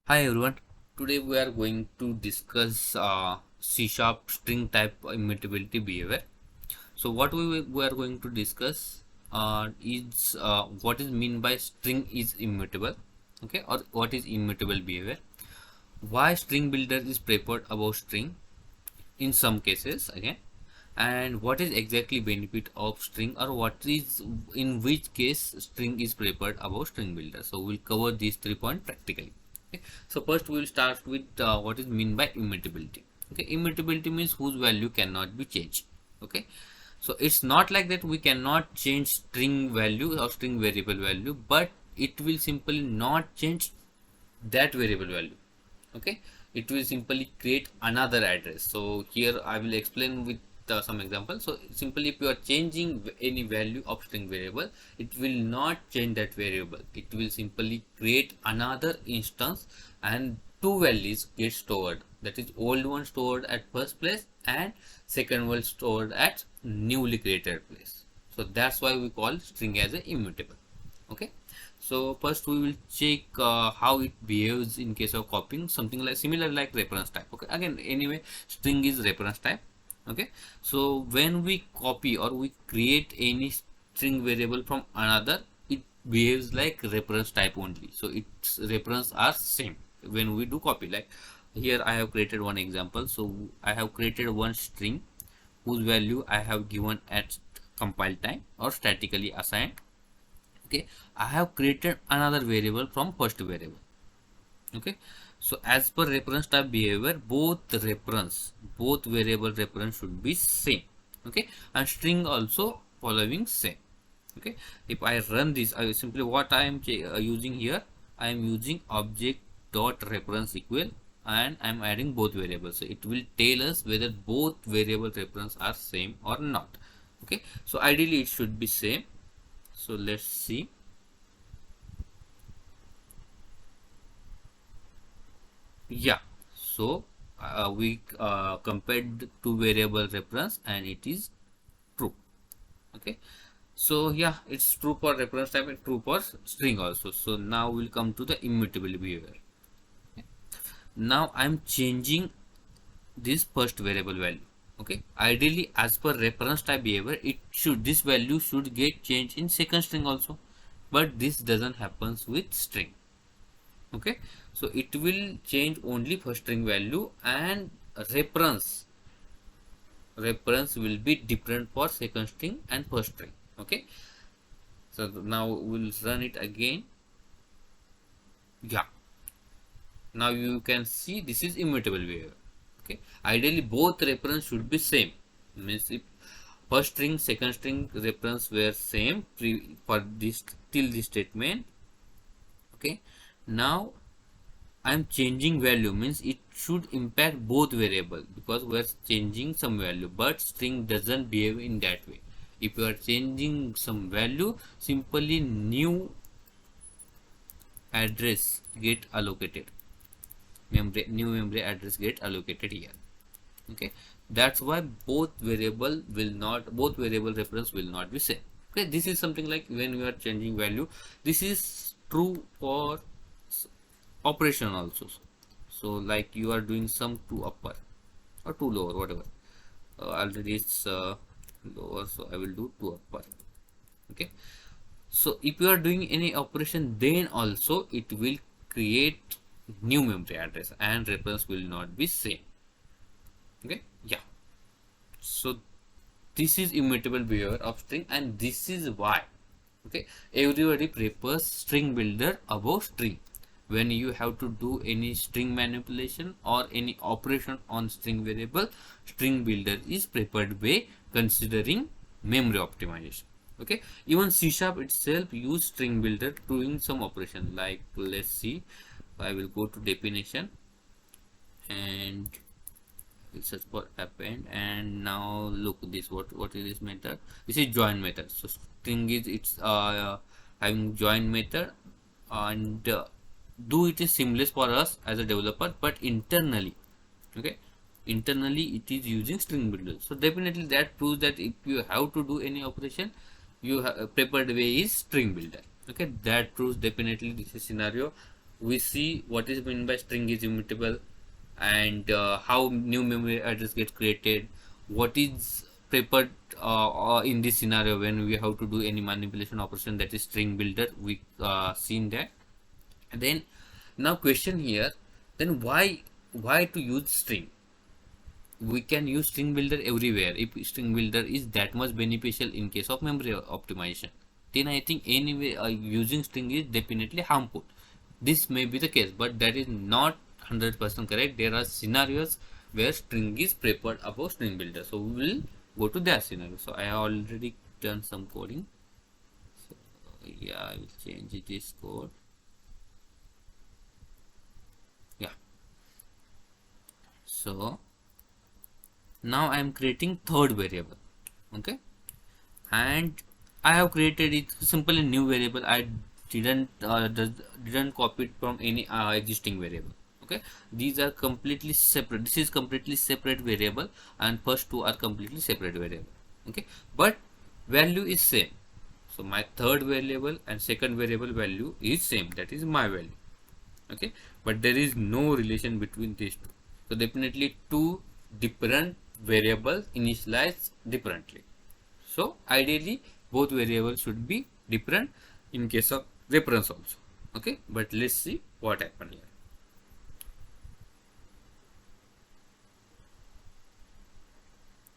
Hi everyone. Today we are going to discuss C# string type immutability behavior. So what we are going to discuss is what is mean by string is immutable, okay, or what is immutable behavior. Why string builder is preferred above string in some cases again, and what is exactly benefit of string, or what is in which case string is preferred above string builder. So we'll cover these 3 points practically. Okay. So first we will start with what is mean by immutability. Okay, immutability means whose value cannot be changed. Okay, so it's not like that we cannot change string value or string variable value, but it will simply not change that variable value. Okay, it will simply create another address. So here I will explain with some example. So simply if you are changing any value of string variable, it will not change that variable, it will simply create another instance and two values get stored, that is old one stored at first place and second one stored at newly created place. So that's why we call string as a immutable. Okay, so first we will check how it behaves in case of copying, something like similar like reference type. Okay, again anyway string is reference type. Okay, so when we copy or we create any string variable from another, it behaves like reference type only, so its reference are same when we do copy. Like here I have created one example. So I have created one string whose value I have given at compile time or statically assigned. Okay, I have created another variable from first variable. Okay, so as per reference type behavior, both variable reference should be same. Okay, and string also following same. Okay, if I run this, I simply what I am using here, I am using object dot reference equal, and I am adding both variables, so it will tell us whether both variable reference are same or not. Okay, so ideally it should be same. So let's see. Yeah, so we compared two variable reference and it is true. Okay, so yeah, it's true for reference type and true for string also. So now we'll come to the immutable behavior. Okay. Now I'm changing this first variable value. Okay, ideally as per reference type behavior, it should, this value should get changed in second string also, but this doesn't happens with string. Okay, so it will change only first string value, and reference will be different for second string and first string. Okay, so now we'll run it again. Yeah, now you can see this is immutable behavior. Okay, ideally both reference should be same, means if first string second string reference were same for this till this statement. Okay, now I'm changing value, means it should impact both variable because we're changing some value, but string doesn't behave in that way. If you are changing some value, simply new address get allocated, new memory address get allocated here. Okay, that's why both variable reference will not be same. Okay, this is something like when we are changing value, this is true for operation also. So like you are doing some to upper or to lower, whatever. Already it's lower, so I will do to upper. Okay, so if you are doing any operation, then also it will create new memory address and reference will not be same. Okay, yeah, so this is immutable behavior of string, and this is why, okay, everybody prefers string builder above string. When you have to do any string manipulation or any operation on string variable, string builder is preferred way, considering memory optimization. Okay, even C# itself use string builder doing some operation. Like let's see, I will go to definition and we'll search for append, and now look this, what is this method? This is join method. So string is it's having join method, and do it is seamless for us as a developer, but internally, okay, internally it is using string builder. So definitely that proves that if you have to do any operation, you have a preferred way is string builder. Okay, that proves definitely this is scenario we see what is meant by string is immutable, and how new memory address gets created, what is prepared in this scenario when we have to do any manipulation operation, that is string builder. We seen that. And then now question here, then why to use string? We can use string builder everywhere. If string builder is that much beneficial in case of memory optimization, then I think anyway using string is definitely harmful. This may be the case, but that is not 100% correct. There are scenarios where string is preferred above string builder, so we will go to that scenario. So I have already done some coding, so yeah, I will change this code. Yeah, so now I am creating third variable. Okay, and I have created it simply new variable. I didn't copy it from any existing variable. Okay, these are completely separate. This is completely separate variable, and first two are completely separate variable. Okay, but value is same. So my third variable and second variable value is same. That is my value. Okay, but there is no relation between these two. So definitely two different variables initialized differently. So ideally both variables should be different in case of reference also. Okay, but let's see what happened here.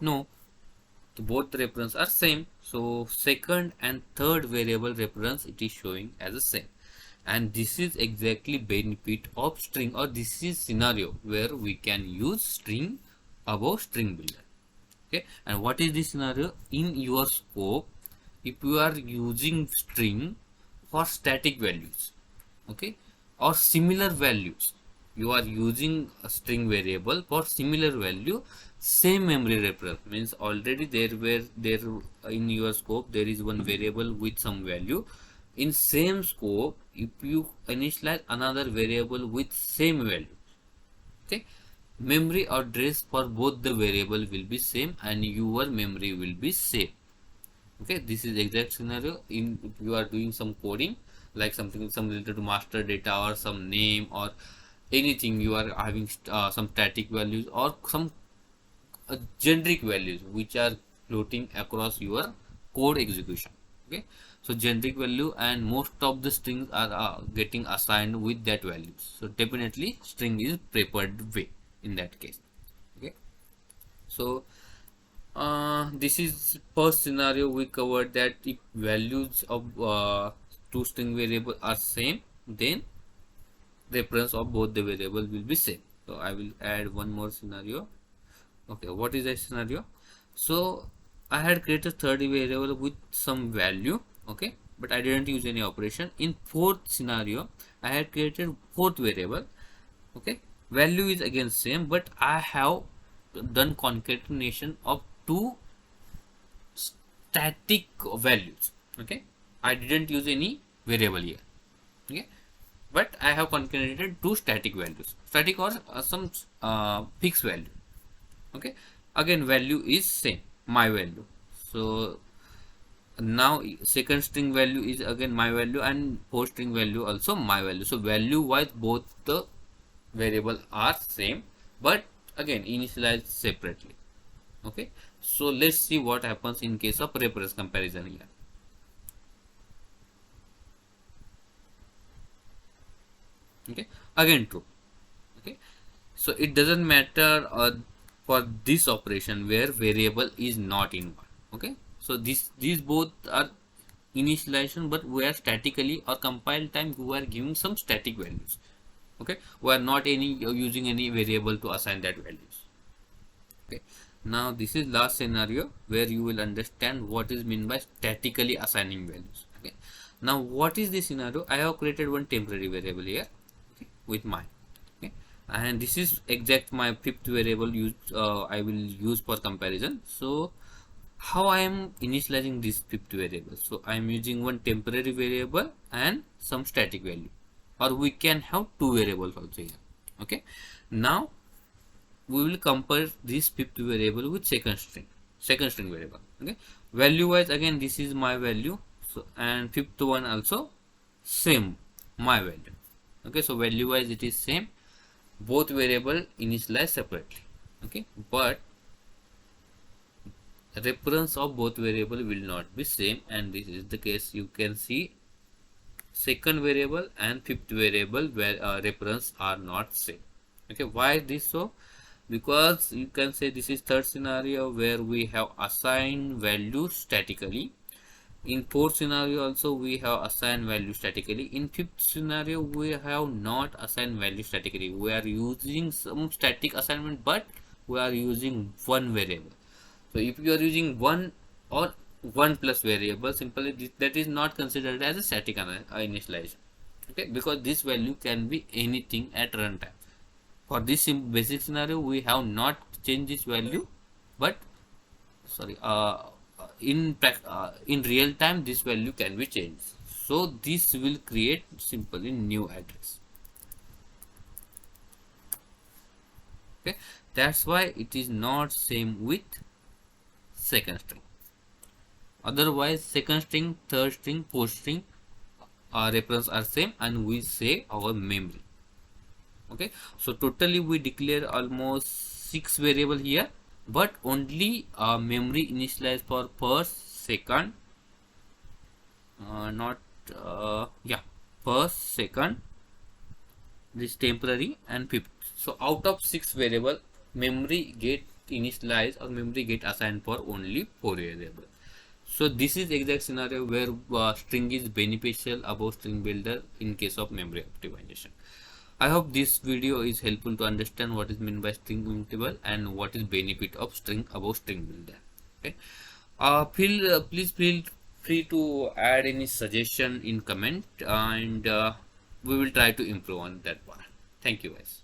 No, both reference are same. So second and third variable reference it is showing as the same. And this is exactly benefit of string, or this is scenario where we can use string above string builder. Okay, and what is this scenario? In your scope, if you are using string for static values, okay, or similar values, you are using a string variable for similar value, same memory reference means already there in your scope there is one variable with some value. In same scope, if you initialize another variable with same value, okay, memory address for both the variable will be same and your memory will be same. Okay, this is exact scenario in if you are doing some coding like something some related to master data or some name or anything, you are having some static values or some generic values which are floating across your code execution. Okay, so generic value and most of the strings are getting assigned with that value, so definitely string is preferred way in that case. Okay, so this is first scenario we covered, that if values of two string variable are same, then reference of both the variable will be same. So I will add one more scenario. Okay, what is that scenario? So I had created third variable with some value, okay, but I didn't use any operation. In fourth scenario, I had created fourth variable, okay, value is again same, but I have done concatenation of two static values. Okay, I didn't use any variable here. Okay, but I have concatenated two static values, static or some fixed value. Okay, again value is same, my value. So now second string value is again my value and fourth string value also my value. So value wise both the variable are same, but again initialized separately. Okay, so let's see what happens in case of reference comparison here. Okay, again true. Okay, so it doesn't matter for this operation where variable is not in one. Okay, so these both are initialization, but we are statically or compile time we are giving some static values. Okay, we are not using any variable to assign that values. Okay, now this is last scenario where you will understand what is meant by statically assigning values. Okay, now what is this scenario? I have created one temporary variable here, okay, with mine. Okay, and this is exact my fifth variable I will use for comparison. So how I am initializing this fifth variable? So I am using one temporary variable and some static value, or we can have two variables also here. Okay, now we will compare this fifth variable with second string variable. Okay, value wise again this is my value, so and fifth one also same my value. Okay, so value wise it is same, both variable initialize separately. Okay, but reference of both variable will not be same, and this is the case. You can see second variable and fifth variable where reference are not same. Okay, why this so? Because you can say this is third scenario where we have assigned value statically. In fourth scenario also we have assigned value statically. In fifth scenario we have not assigned value statically. We are using some static assignment, but we are using one variable. So if you are using one or one plus variable, simply that is not considered as a static initialization. Okay, because this value can be anything at runtime. For this basic scenario, we have not changed this value, but sorry, in real time this value can be changed. So this will create simply new address. Okay, that's why it is not same with second string. Otherwise, second string, third string, fourth string reference are same, and we say our memory. Okay, so totally we declare almost 6 variable here, but only memory initialized for first, second, not yeah, first, second, this temporary, and fifth. So out of 6 variable, memory get initialized or memory get assigned for only 4 variable. So this is exact scenario where string is beneficial above string builder in case of memory optimization. I hope this video is helpful to understand what is meant by string immutable and what is benefit of string above string builder. Okay, please feel free to add any suggestion in comment, and we will try to improve on that part. Thank you guys.